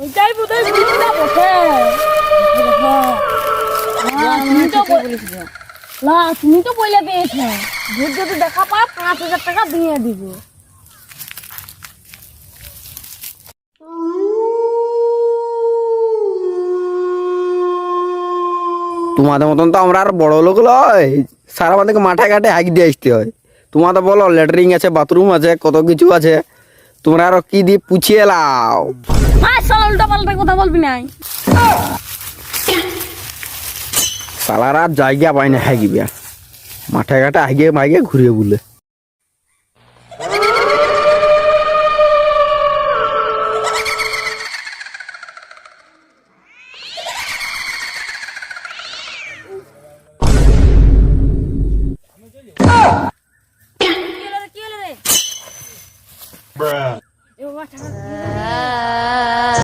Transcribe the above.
ওইটাই বোধহয় বুঝতে বসে তুমি তো বলে দিয়েছো ভূত যদি দেখা পায় 5,000 টাকা দিয়ে দিব। তোমাদের মতন তো আমরা আর বড় লোক লয়, সারা আমাদেরকে মাঠে ঘাটে হাইক দিয়ে আসতে হয়। তোমাদের বলো ল্যাট্রিন আছে, বাথরুম আছে, কত কিছু আছে, তোমরা আরো কি দিয়ে পুছিয়ে লাও। শালা উল্টা পাল্টা কথা বলবি নাই। সালারা জায়গা পায় না হাইগিবে, মাঠে ঘাটে হাইগে মাইগে ঘুরিয়ে বলে।